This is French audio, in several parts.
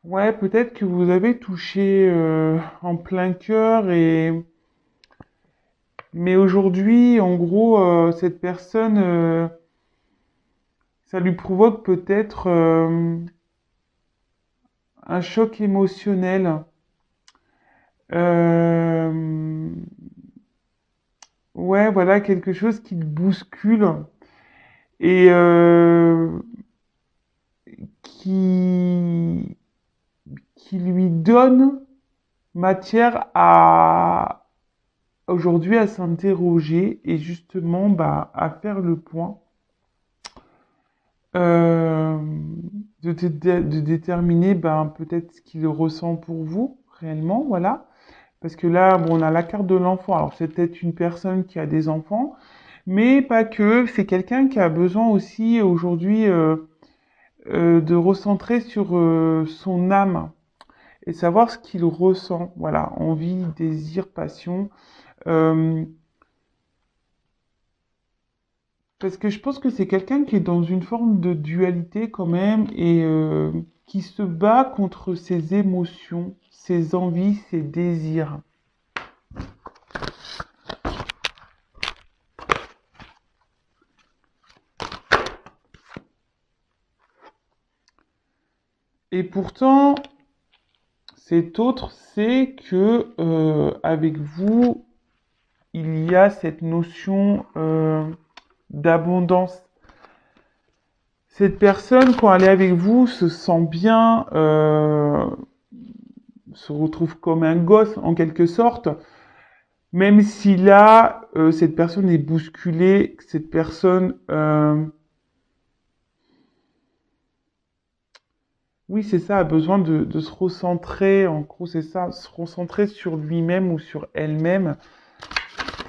Ouais, peut-être que vous avez touché en plein cœur mais aujourd'hui, en gros, cette personne, ça lui provoque peut-être un choc émotionnel. Euh, ouais, voilà, quelque chose qui le bouscule et qui qui lui donne matière à aujourd'hui à s'interroger et justement bah, à faire le point euh, de déterminer ben, peut-être ce qu'il ressent pour vous réellement, voilà. Parce que là, bon, on a la carte de l'enfant. Alors, c'est peut-être une personne qui a des enfants, mais pas que. C'est quelqu'un qui a besoin aussi aujourd'hui de recentrer sur son âme et savoir ce qu'il ressent. Voilà, envie, désir, passion. Euh, Parce que je pense que c'est quelqu'un qui est dans une forme de dualité quand même et qui se bat contre ses émotions, ses envies, ses désirs. Et pourtant, cet autre sait que avec vous, il y a cette notion d'abondance. Cette personne, quand elle est avec vous, se sent bien, se retrouve comme un gosse en quelque sorte. Même si là, cette personne est bousculée, cette personne, oui, c'est ça, a besoin de se recentrer, en gros, c'est ça, se recentrer sur lui-même ou sur elle-même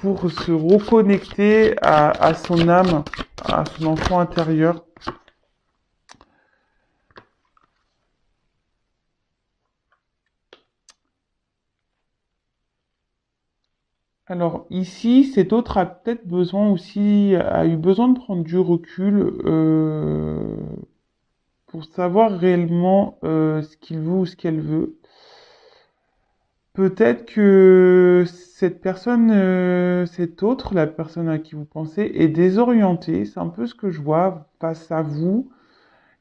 pour se reconnecter à son âme, à son enfant intérieur. Alors ici, cet autre a peut-être besoin aussi, a eu besoin de prendre du recul pour savoir réellement ce qu'il veut ou ce qu'elle veut. Peut-être que cette personne, cette autre, la personne à qui vous pensez, est désorientée. C'est un peu ce que je vois face à vous.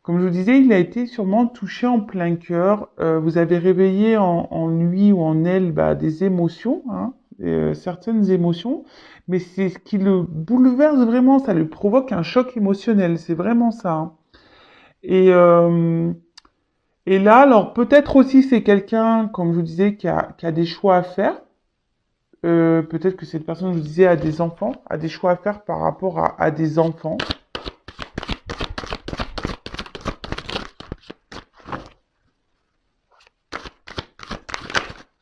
Comme je vous disais, il a été sûrement touché en plein cœur. Vous avez réveillé en lui ou en elle bah, des émotions, hein, certaines émotions, mais c'est ce qui le bouleverse vraiment. Ça lui provoque un choc émotionnel. C'est vraiment ça, hein. Et, euh, et là, alors peut-être aussi c'est quelqu'un, comme je vous disais, qui a des choix à faire. Peut-être que cette personne, je vous disais, a des enfants, a des choix à faire par rapport à des enfants.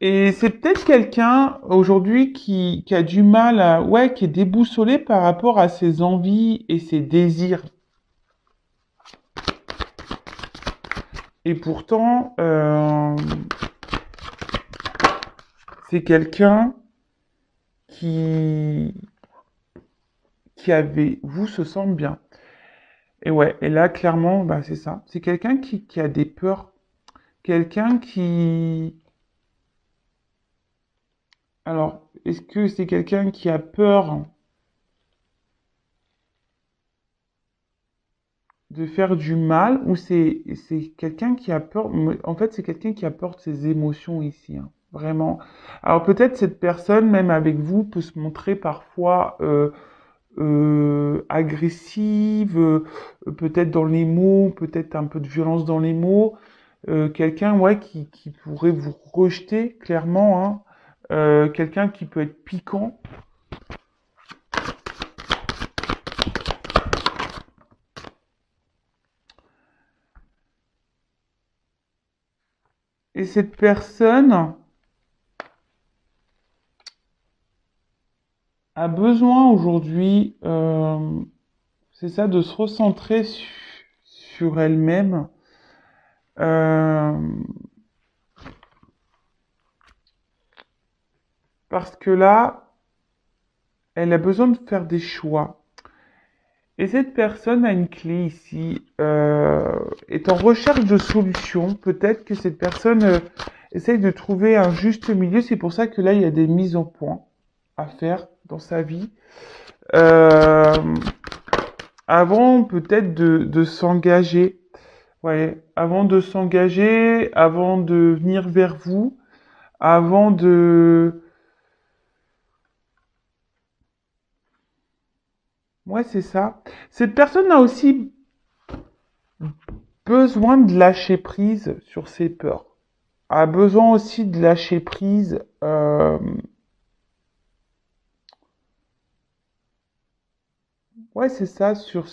Et c'est peut-être quelqu'un aujourd'hui qui a du mal à, ouais, qui est déboussolé par rapport à ses envies et ses désirs. Et pourtant, c'est quelqu'un qui, qui avait, vous se sent bien. Et ouais, et là, clairement, bah, c'est ça. C'est quelqu'un qui a des peurs. Quelqu'un qui, alors, est-ce que c'est quelqu'un qui a peur de faire du mal ou c'est quelqu'un qui a peur en fait c'est quelqu'un qui apporte ses émotions ici, hein, vraiment. Alors peut-être cette personne même avec vous peut se montrer parfois agressive, peut-être dans les mots, peut-être un peu de violence dans les mots, quelqu'un ouais qui pourrait vous rejeter clairement, hein, quelqu'un qui peut être piquant. Et cette personne a besoin aujourd'hui, c'est ça, de se recentrer sur elle-même. euh, Parce que là, elle a besoin de faire des choix. Et cette personne a une clé ici, est en recherche de solutions. Peut-être que cette personne essaye de trouver un juste milieu. C'est pour ça que là, il y a des mises au point à faire dans sa vie. Euh, Avant peut-être de s'engager. Ouais, avant de s'engager, avant de venir vers vous, avant de... Ouais, c'est ça. Cette personne a aussi besoin de lâcher prise sur ses peurs. A besoin aussi de lâcher prise. Ouais, c'est ça, sur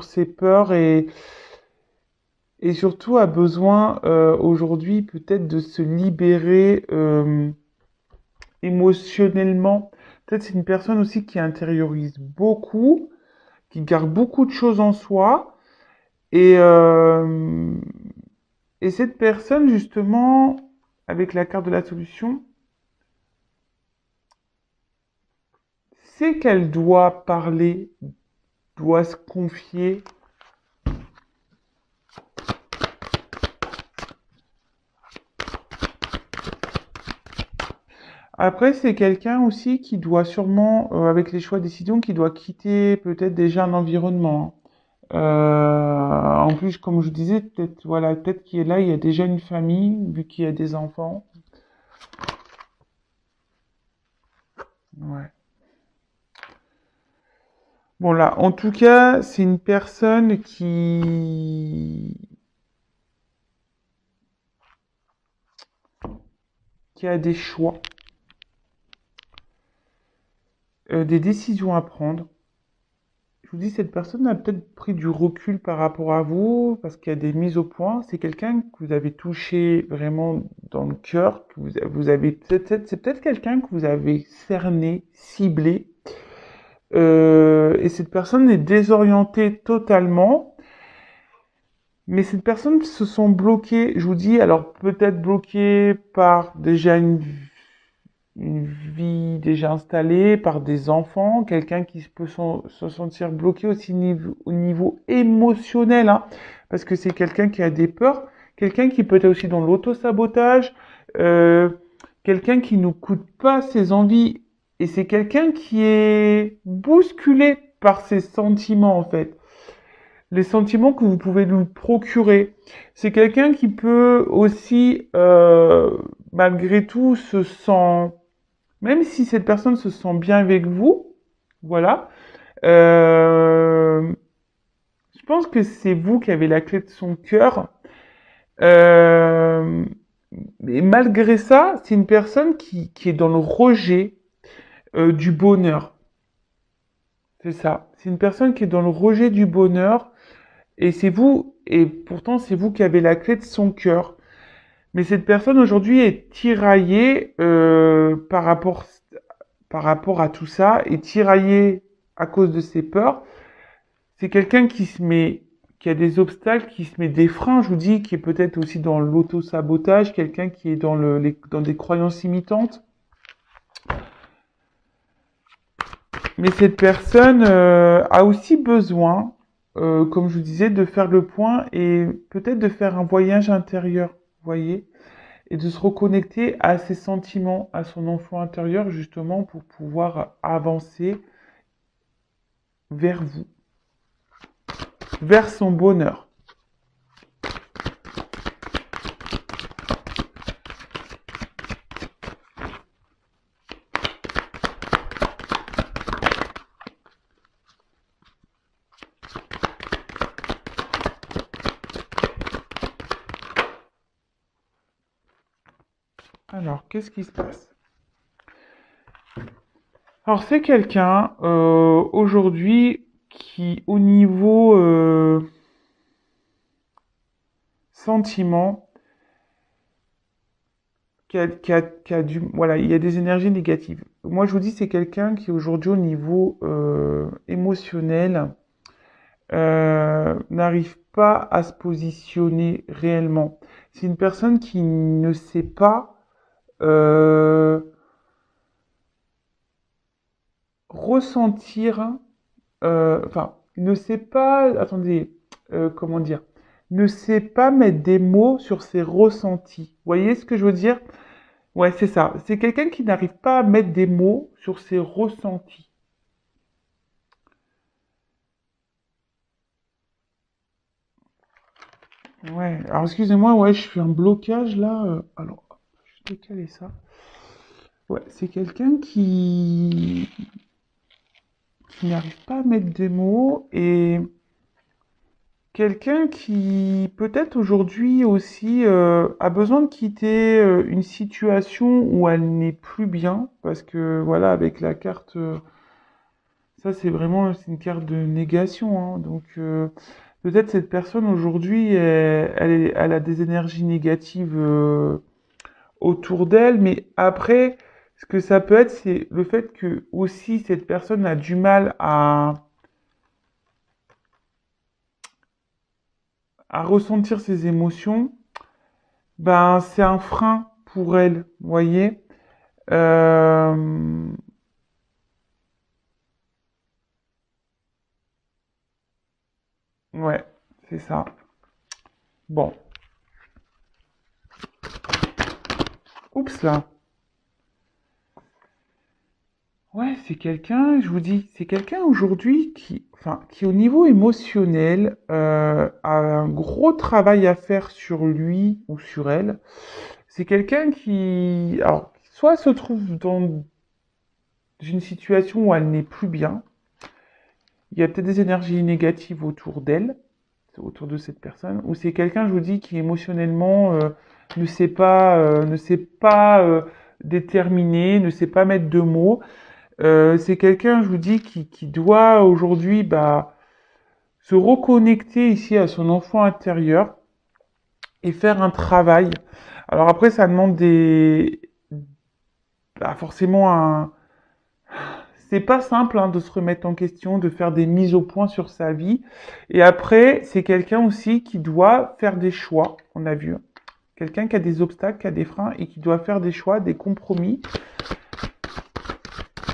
ses peurs et surtout a besoin aujourd'hui peut-être de se libérer émotionnellement. Peut-être c'est une personne aussi qui intériorise beaucoup, qui garde beaucoup de choses en soi. Et, euh, et cette personne, justement, avec la carte de la solution, sait qu'elle doit parler, doit se confier. Après, c'est quelqu'un aussi qui doit sûrement, avec les choix de décision, qui doit quitter peut-être déjà un environnement. En plus, comme je disais, peut-être voilà, peut-être qu'il est là, il y a déjà une famille, vu qu'il y a des enfants. Ouais. Bon là, en tout cas, c'est une personne qui a des choix, des décisions à prendre. Je vous dis, cette personne a peut-être pris du recul par rapport à vous, parce qu'il y a des mises au point. C'est quelqu'un que vous avez touché vraiment dans le cœur, que vous avez c'est peut-être quelqu'un que vous avez cerné, ciblé, et cette personne est désorientée totalement. Mais cette personne se sent bloquée, je vous dis, alors peut-être bloquée par déjà une vie déjà installée, par des enfants, quelqu'un qui peut se sentir bloqué aussi au niveau émotionnel, hein, parce que c'est quelqu'un qui a des peurs, quelqu'un qui peut être aussi dans l'autosabotage, euh, quelqu'un qui ne coûte pas ses envies, et c'est quelqu'un qui est bousculé par ses sentiments en fait, les sentiments que vous pouvez lui procurer. C'est quelqu'un qui peut aussi, malgré tout, se sent, même si cette personne se sent bien avec vous, voilà, euh, je pense que c'est vous qui avez la clé de son cœur. Euh, mais malgré ça, c'est une personne qui est dans le rejet du bonheur. C'est ça. C'est une personne qui est dans le rejet du bonheur. Et c'est vous, et pourtant c'est vous qui avez la clé de son cœur. Mais cette personne aujourd'hui est tiraillée par rapport à tout ça, est tiraillée à cause de ses peurs. C'est quelqu'un qui a des obstacles, qui se met des freins, je vous dis, qui est peut-être aussi dans l'auto-sabotage, quelqu'un qui est dans des croyances imitantes. Mais cette personne a aussi besoin, comme je vous disais, de faire le point et peut-être de faire un voyage intérieur, vous voyez, et de se reconnecter à ses sentiments, à son enfant intérieur, justement, pour pouvoir avancer vers vous, vers son bonheur. Alors, qu'est-ce qui se passe? Alors, c'est quelqu'un, aujourd'hui, qui, au niveau sentiment, voilà, il y a des énergies négatives. Moi, je vous dis, c'est quelqu'un qui aujourd'hui, au niveau émotionnel, n'arrive pas à se positionner réellement. C'est une personne qui ne sait pas ressentir enfin, ne sait pas, attendez, comment dire, ne sait pas mettre des mots sur ses ressentis. Vous voyez ce que je veux dire? Ouais, c'est ça. C'est quelqu'un qui n'arrive pas à mettre des mots sur ses ressentis. Ouais, alors excusez-moi, ouais, je fais un blocage là. Alors, hop, je vais décaler ça. Ouais, c'est quelqu'un qui n'arrive pas à mettre des mots et quelqu'un qui peut-être aujourd'hui aussi a besoin de quitter une situation où elle n'est plus bien parce que voilà, avec la carte, ça c'est vraiment c'est une carte de négation, hein, donc peut-être cette personne aujourd'hui elle a des énergies négatives autour d'elle, mais après, ce que ça peut être, c'est le fait que aussi cette personne a du mal à ressentir ses émotions, ben c'est un frein pour elle, vous voyez. Euh, ouais, c'est ça. Bon, oups là. Ouais, c'est quelqu'un, je vous dis, c'est quelqu'un aujourd'hui qui, enfin, qui au niveau émotionnel a un gros travail à faire sur lui ou sur elle. C'est quelqu'un qui, alors, soit se trouve dans une situation où elle n'est plus bien, il y a peut-être des énergies négatives autour d'elle, autour de cette personne, ou c'est quelqu'un, je vous dis, qui émotionnellement ne sait pas déterminer, ne sait pas mettre de mots. C'est quelqu'un, je vous dis, qui doit aujourd'hui bah, se reconnecter ici à son enfant intérieur et faire un travail. Alors après, ça demande bah, forcément un. C'est pas simple hein, de se remettre en question, de faire des mises au point sur sa vie. Et après, c'est quelqu'un aussi qui doit faire des choix, on a vu. Quelqu'un qui a des obstacles, qui a des freins et qui doit faire des choix, des compromis.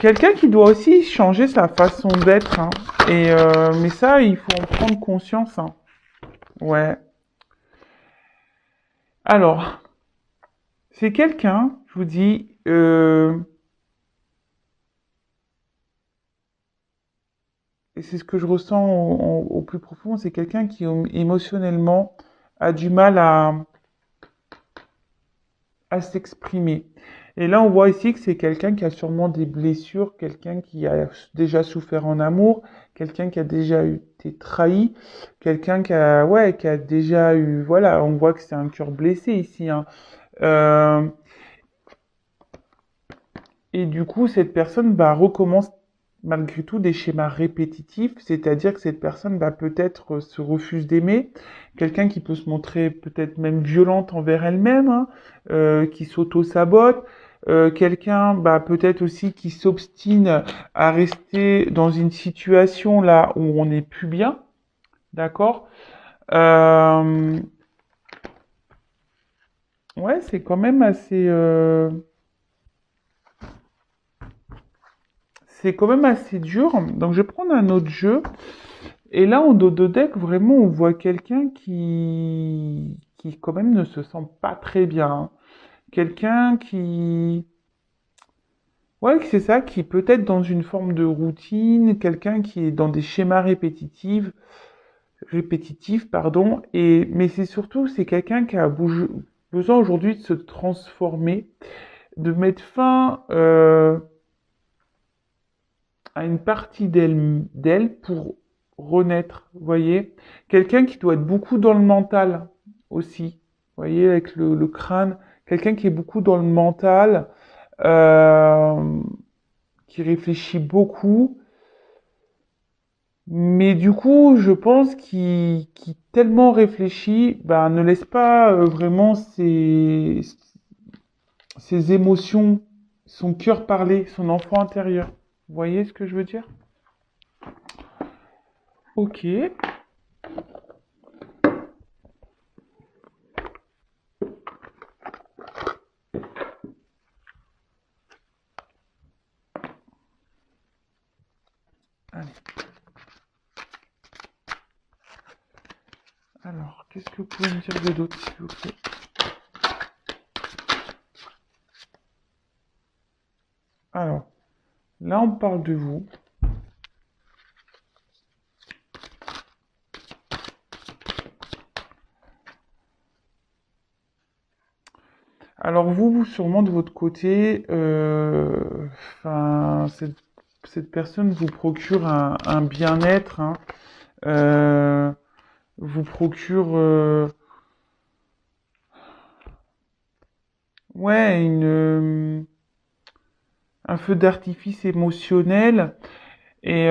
Quelqu'un qui doit aussi changer sa façon d'être, hein. Et mais ça, il faut en prendre conscience, hein. Ouais. Alors, c'est quelqu'un, je vous dis, et c'est ce que je ressens au plus profond, c'est quelqu'un qui émotionnellement a du mal à s'exprimer. Et là, on voit ici que c'est quelqu'un qui a sûrement des blessures, quelqu'un qui a déjà souffert en amour, quelqu'un qui a déjà été trahi, quelqu'un qui a, ouais, qui a déjà eu, voilà, on voit que c'est un cœur blessé ici, hein. Euh, et du coup, cette personne, bah, recommence malgré tout des schémas répétitifs, c'est-à-dire que cette personne, bah, peut-être se refuse d'aimer, quelqu'un qui peut se montrer peut-être même violente envers elle-même, hein, qui s'auto-sabote, quelqu'un, bah, peut-être aussi qui s'obstine à rester dans une situation là où on n'est plus bien, d'accord? Euh, ouais, c'est quand même c'est quand même assez dur. Donc, je vais prendre un autre jeu. Et là, en dos de deck, vraiment, on voit quelqu'un qui quand même ne se sent pas très bien, hein. Quelqu'un qui, ouais, c'est ça, qui peut être dans une forme de routine, quelqu'un qui est dans des schémas répétitifs, pardon. Et, mais c'est surtout, c'est quelqu'un qui a besoin aujourd'hui de se transformer, de mettre fin, à une partie d'elle pour renaître, vous voyez. Quelqu'un qui doit être beaucoup dans le mental aussi, vous voyez, avec le crâne. Quelqu'un qui est beaucoup dans le mental, euh, qui réfléchit beaucoup, mais du coup, je pense qu'il tellement réfléchit, ben, ne laisse pas vraiment ses émotions, son cœur parler, son enfant intérieur. Vous voyez ce que je veux dire? Ok. Allez. Qu'est-ce que vous pouvez me dire de d'autre, s'il vous plaît? Alors, là, on parle de vous. Alors, vous, sûrement de votre côté, enfin, cette personne vous procure un bien-être, hein, euh, vous procure, ouais, un feu d'artifice émotionnel. Et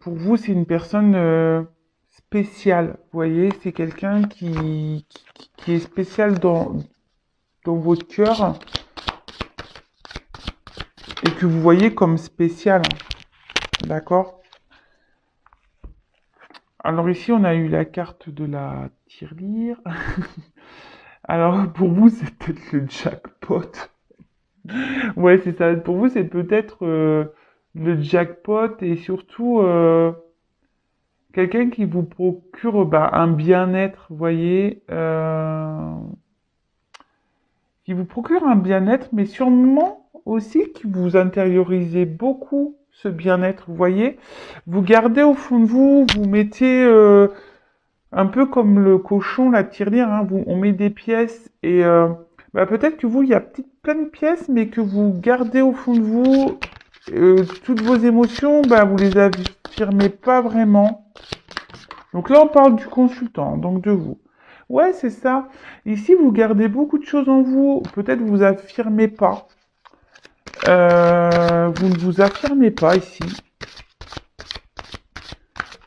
pour vous, c'est une personne spéciale. Vous voyez, c'est quelqu'un qui est spécial dans votre cœur et que vous voyez comme spécial. D'accord? Alors ici, on a eu la carte de la tirelire. Alors pour vous, c'est peut-être le jackpot. Ouais, c'est ça. Pour vous, c'est peut-être le jackpot et surtout quelqu'un qui vous procure bah, un bien-être, vous voyez, qui vous procure un bien-être, mais sûrement aussi que vous intériorisez beaucoup ce bien-être, vous voyez. Vous gardez au fond de vous, vous mettez un peu comme le cochon, la tirelire, hein, on met des pièces et bah, peut-être que vous, il y a plein de pièces, mais que vous gardez au fond de vous toutes vos émotions, bah, vous les affirmez pas vraiment. Donc là, on parle du consultant, donc de vous. Ouais, c'est ça. Ici, vous gardez beaucoup de choses en vous. Peut-être vous affirmez pas. Vous ne vous affirmez pas ici.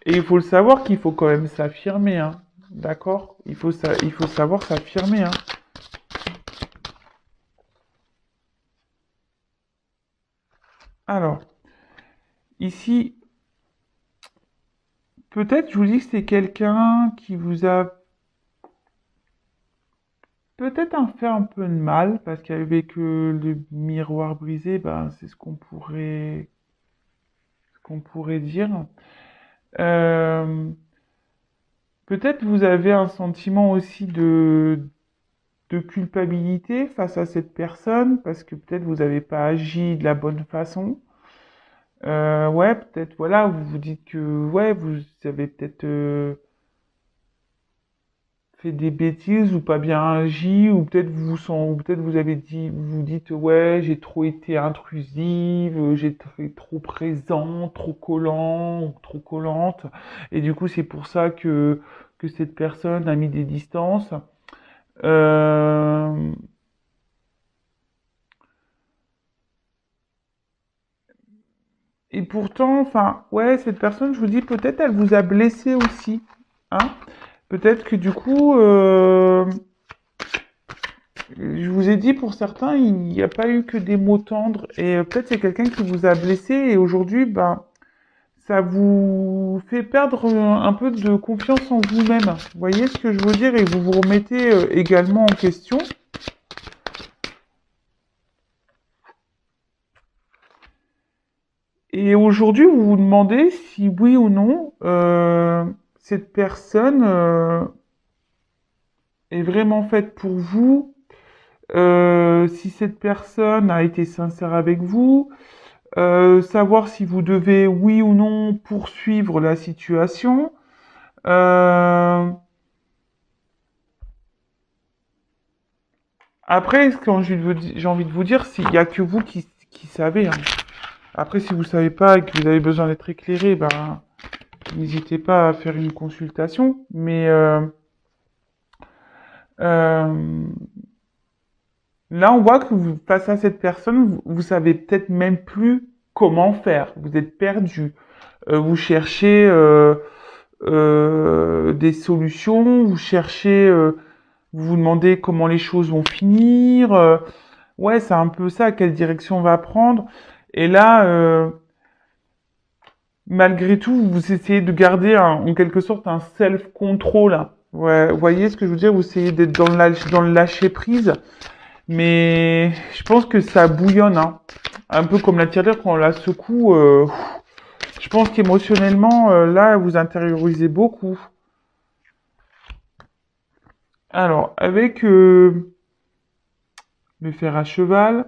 Et il faut le savoir qu'il faut quand même s'affirmer, hein. D'accord? Il faut savoir s'affirmer, hein. Alors, ici, peut-être, je vous dis que c'est quelqu'un qui vous a peut-être fait un peu de mal, parce qu'avec le miroir brisé, ben, c'est ce qu'on pourrait dire. Euh, peut-être vous avez un sentiment aussi de culpabilité face à cette personne, parce que peut-être vous n'avez pas agi de la bonne façon. Ouais, peut-être, voilà, vous vous dites que, ouais, vous avez peut-être fait des bêtises ou pas bien agi, ou peut-être ou peut-être vous avez dit, vous vous dites, ouais, j'ai trop été intrusive, j'ai été trop présent, trop collant ou trop collante, et du coup, c'est pour ça que cette personne a mis des distances. Euh, et pourtant, enfin, ouais, cette personne, je vous dis, peut-être elle vous a blessé aussi, hein. Peut-être que du coup, je vous ai dit pour certains, il n'y a pas eu que des mots tendres et peut-être c'est quelqu'un qui vous a blessé et aujourd'hui, ben, ça vous fait perdre un peu de confiance en vous-même. Vous voyez ce que je veux dire et vous vous remettez également en question. Et aujourd'hui, vous vous demandez si oui ou non cette personne est vraiment faite pour vous, si cette personne a été sincère avec vous, savoir si vous devez oui ou non poursuivre la situation. Euh, après, quand j'ai envie de vous dire, s'il y a que vous qui savez, hein. Après, si vous savez pas et que vous avez besoin d'être éclairé, ben, n'hésitez pas à faire une consultation. Mais euh, là, on voit que vous, face à cette personne, vous savez peut-être même plus comment faire. Vous êtes perdu. Vous cherchez des solutions, vous cherchez, vous vous demandez comment les choses vont finir. Ouais, c'est un peu ça, quelle direction on va prendre. Et là, malgré tout, vous essayez de garder en quelque sorte un self-control, hein. Ouais, vous voyez ce que je veux dire? Vous essayez d'être dans le lâcher prise, mais je pense que ça bouillonne, hein. Un peu comme la tirelire quand on la secoue. Je pense qu'émotionnellement, là, vous intériorisez beaucoup. Alors, avec le fer à cheval,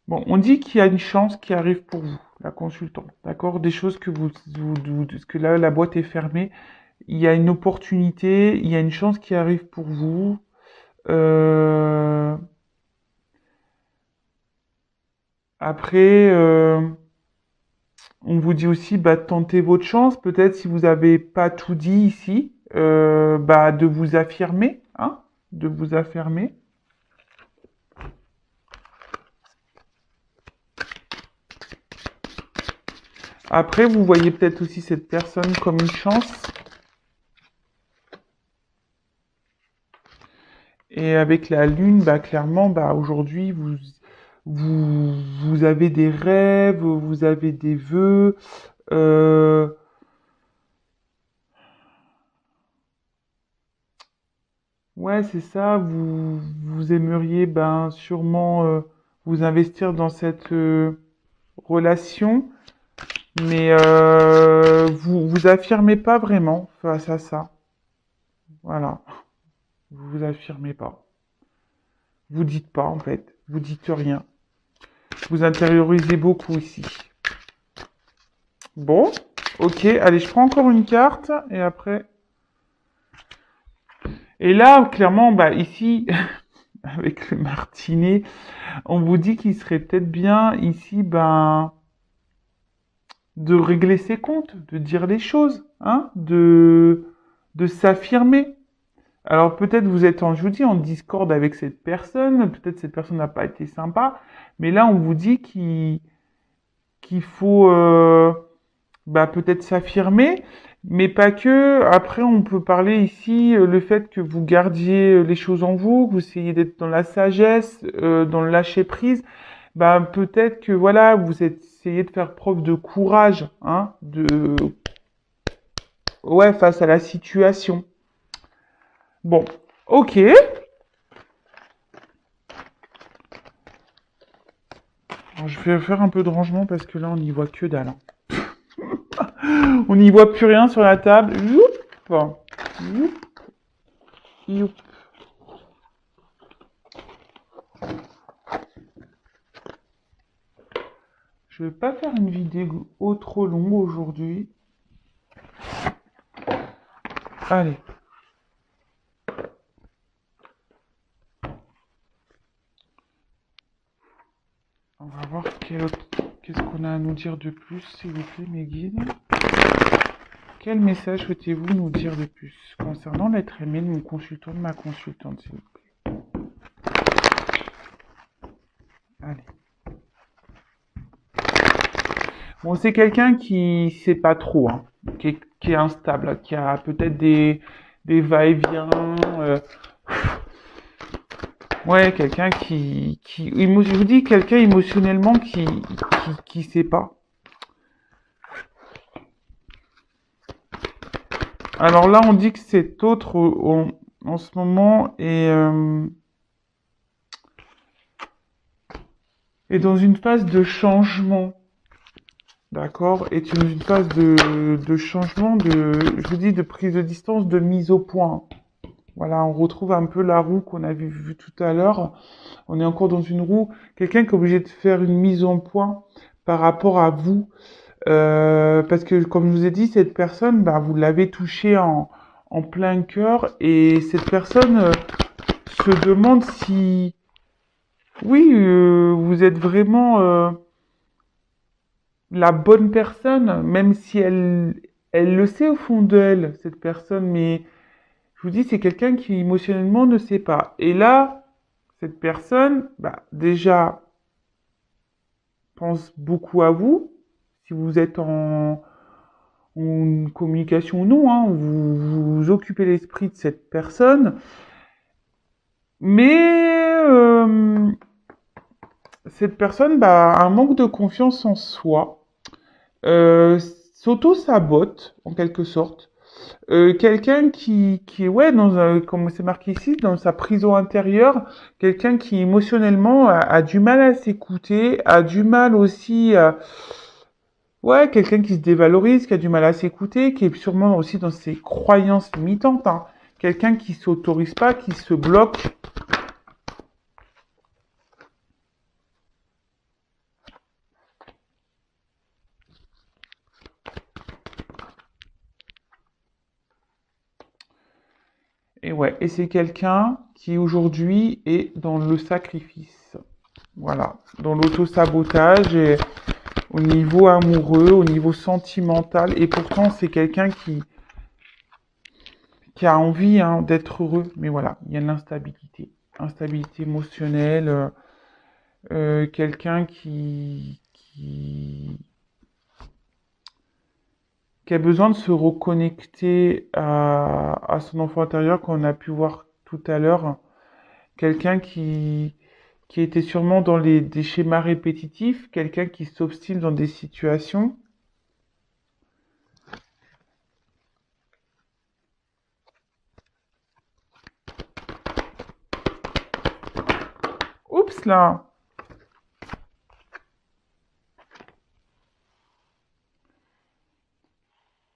bon, on dit qu'il y a une chance qui arrive pour vous, la consultante, d'accord? Des choses que parce que là, la boîte est fermée. Il y a une opportunité, il y a une chance qui arrive pour vous. Euh, Après, on vous dit aussi, bah, tentez votre chance. Peut-être si vous n'avez pas tout dit ici, bah, de vous affirmer, hein, de vous affirmer. Après, vous voyez peut-être aussi cette personne comme une chance. Et avec la lune, bah, clairement, bah, aujourd'hui, vous avez des rêves, vous avez des vœux. euh, Ouais, c'est ça. Vous aimeriez ben sûrement vous investir dans cette relation, mais vous affirmez pas vraiment face à ça. Voilà, vous vous affirmez pas. Vous dites pas en fait. Vous dites rien. Vous intériorisez beaucoup ici. Bon, ok. Allez, je prends encore une carte et après. Et là, clairement, bah ici, avec le martinet, on vous dit qu'il serait peut-être bien ici, ben de régler ses comptes, de dire les choses, hein, de s'affirmer. Alors peut-être vous êtes en, je vous dis, en discorde avec cette personne, peut-être cette personne n'a pas été sympa, mais là on vous dit qu'il faut bah, peut-être s'affirmer, mais pas que. Après on peut parler ici le fait que vous gardiez les choses en vous, que vous essayez d'être dans la sagesse, dans le lâcher prise. Bah peut-être que voilà, vous essayez de faire preuve de courage, hein, de ouais, face à la situation. Bon, ok. Alors, je vais faire un peu de rangement parce que là, on n'y voit que dalle, hein. On n'y voit plus rien sur la table. Youp, youp, youp. Je vais pas faire une vidéo trop longue aujourd'hui. Allez. On va voir qu'est-ce qu'on a à nous dire de plus, s'il vous plaît, mes guides. Quel message souhaitez-vous nous dire de plus concernant l'être aimé de mon consultant, de ma consultante, s'il vous plaît? Allez. Bon, c'est quelqu'un qui sait pas trop, hein, qui est instable, qui a peut-être des va-et-vient. Ouais, quelqu'un je vous dis, quelqu'un émotionnellement qui sait pas. Alors là, on dit que cet autre en ce moment est dans une phase de changement. D'accord? Est dans une phase de changement, je vous dis, de prise de distance, de mise au point. Voilà, on retrouve un peu la roue qu'on a vu tout à l'heure. On est encore dans une roue. Quelqu'un qui est obligé de faire une mise en point par rapport à vous. Parce que, comme je vous ai dit, cette personne, bah, vous l'avez touchée en plein cœur. Et cette personne se demande si, oui, vous êtes vraiment la bonne personne, même si elle le sait au fond d'elle, cette personne. Mais je vous dis, c'est quelqu'un qui émotionnellement ne sait pas. Et là, cette personne, bah, déjà, pense beaucoup à vous. Si vous êtes en communication ou non, hein, vous occupez l'esprit de cette personne. Mais cette personne bah, a un manque de confiance en soi, s'auto-sabote en quelque sorte. Quelqu'un qui est, ouais, comme c'est marqué ici, dans sa prison intérieure, quelqu'un qui émotionnellement a du mal à s'écouter, a du mal aussi à... Ouais, quelqu'un qui se dévalorise, qui a du mal à s'écouter, qui est sûrement aussi dans ses croyances limitantes, hein, quelqu'un qui s'autorise pas, qui se bloque. Et ouais, et c'est quelqu'un qui aujourd'hui est dans le sacrifice. Voilà, dans l'auto-sabotage et au niveau amoureux, au niveau sentimental. Et pourtant, c'est quelqu'un qui a envie d'être heureux. Mais voilà, il y a de l'instabilité. Instabilité émotionnelle. Quelqu'un qui a besoin de se reconnecter à son enfant intérieur, qu'on a pu voir tout à l'heure. Quelqu'un qui était sûrement dans des schémas répétitifs, quelqu'un qui s'obstine dans des situations. Oups là!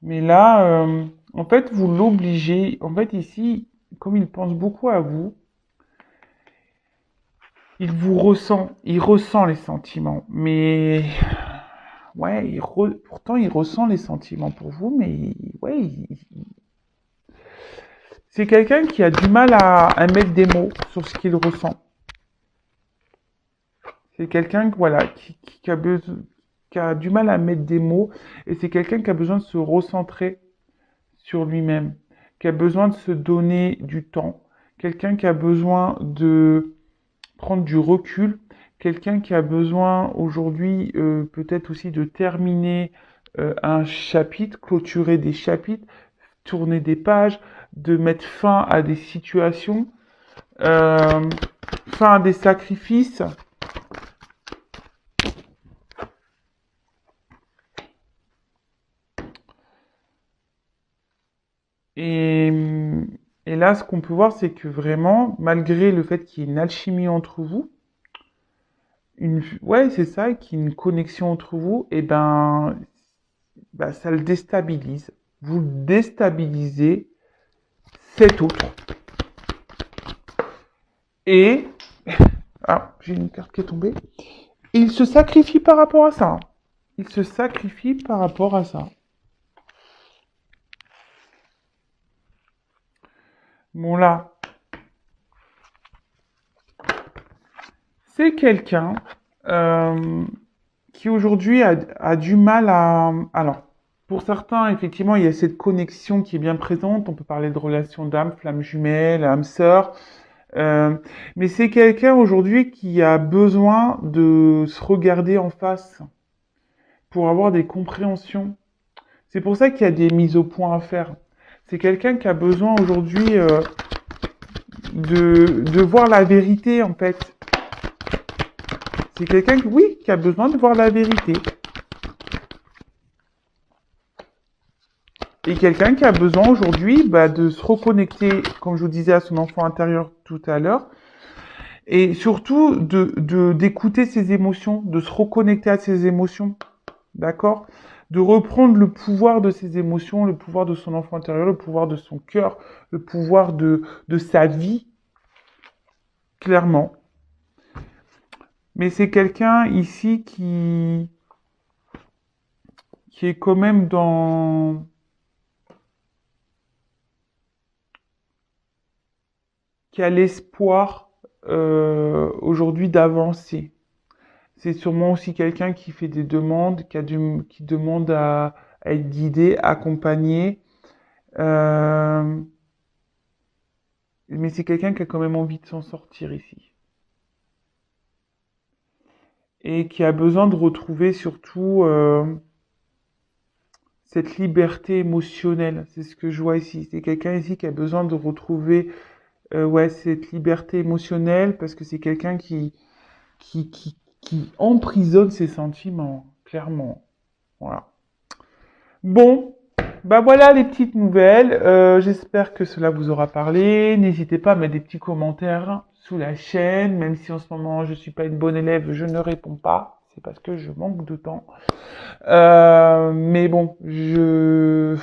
Mais là, en fait, vous l'obligez. En fait, ici, comme il pense beaucoup à vous, il vous ressent. Il ressent les sentiments. Mais ouais, pourtant, il ressent les sentiments pour vous, mais ouais, c'est quelqu'un qui a du mal à mettre des mots sur ce qu'il ressent. C'est quelqu'un voilà, qui a du mal à mettre des mots, et c'est quelqu'un qui a besoin de se recentrer sur lui-même, qui a besoin de se donner du temps, quelqu'un qui a besoin de prendre du recul, quelqu'un qui a besoin aujourd'hui peut-être aussi de terminer un chapitre, clôturer des chapitres, tourner des pages, de mettre fin à des situations, euh, fin à des sacrifices. Et, et là, ce qu'on peut voir, c'est que vraiment, malgré le fait qu'il y ait une alchimie entre vous, ouais, c'est ça, qu'il y ait une connexion entre vous, et ben, ça le déstabilise. Vous déstabilisez cet autre. Et, ah, j'ai une carte qui est tombée. Et il se sacrifie par rapport à ça. Il se sacrifie par rapport à ça. Bon là, c'est quelqu'un qui aujourd'hui a du mal à... Alors, pour certains, effectivement, il y a cette connexion qui est bien présente. On peut parler de relation d'âme, flamme jumelle, âme sœur. Euh, mais c'est quelqu'un aujourd'hui qui a besoin de se regarder en face pour avoir des compréhensions. C'est pour ça qu'il y a des mises au point à faire. C'est quelqu'un qui a besoin aujourd'hui de voir la vérité, en fait. C'est quelqu'un, oui, qui a besoin de voir la vérité. Et quelqu'un qui a besoin aujourd'hui de se reconnecter, comme je vous disais, à son enfant intérieur tout à l'heure, et surtout d'écouter ses émotions, de se reconnecter à ses émotions, d'accord? De reprendre le pouvoir de ses émotions, le pouvoir de son enfant intérieur, le pouvoir de son cœur, le pouvoir de sa vie, clairement. Mais c'est quelqu'un ici qui est quand même qui a l'espoir aujourd'hui d'avancer. C'est sûrement aussi quelqu'un qui fait des demandes, qui demande à être guidé, accompagné. Euh, mais c'est quelqu'un qui a quand même envie de s'en sortir ici. Et qui a besoin de retrouver surtout cette liberté émotionnelle. C'est ce que je vois ici. C'est quelqu'un ici qui a besoin de retrouver ouais, cette liberté émotionnelle parce que c'est quelqu'un qui emprisonne ses sentiments, clairement. Voilà. Bon, bah voilà les petites nouvelles. J'espère que cela vous aura parlé. N'hésitez pas à mettre des petits commentaires sous la chaîne, même si en ce moment je suis pas une bonne élève, je ne réponds pas. c'est parce que je manque de temps. Mais bon, je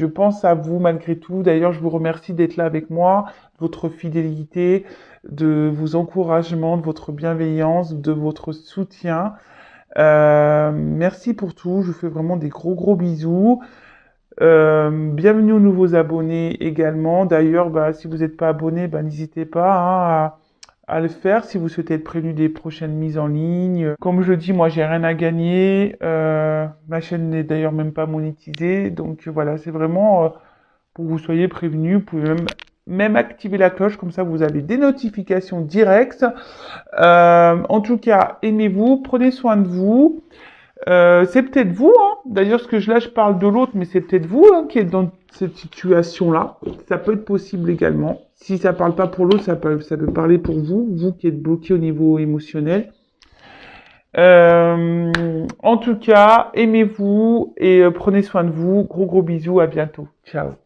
pense à vous malgré tout. D'ailleurs, je vous remercie d'être là avec moi, de votre fidélité, de vos encouragements, de votre bienveillance, de votre soutien. Merci pour tout. Je vous fais vraiment des gros bisous. Bienvenue aux nouveaux abonnés également. D'ailleurs, bah, si vous n'êtes pas abonné, bah, n'hésitez pas hein, à le faire si vous souhaitez être prévenu des prochaines mises en ligne. Comme je le dis, moi, j'ai rien à gagner. Ma chaîne n'est d'ailleurs même pas monétisée. Donc voilà, c'est vraiment pour que vous soyez prévenus. Vous pouvez même activer la cloche, comme ça vous avez des notifications directes. En tout cas, aimez-vous, prenez soin de vous. C'est peut-être vous, hein. D'ailleurs, là, je parle de l'autre, mais c'est peut-être vous hein, qui êtes dans cette situation-là. Ça peut être possible également. Si ça parle pas pour l'autre, ça peut parler pour vous, vous qui êtes bloqué au niveau émotionnel. En tout cas, aimez-vous et prenez soin de vous. Gros bisous, à bientôt. Ciao.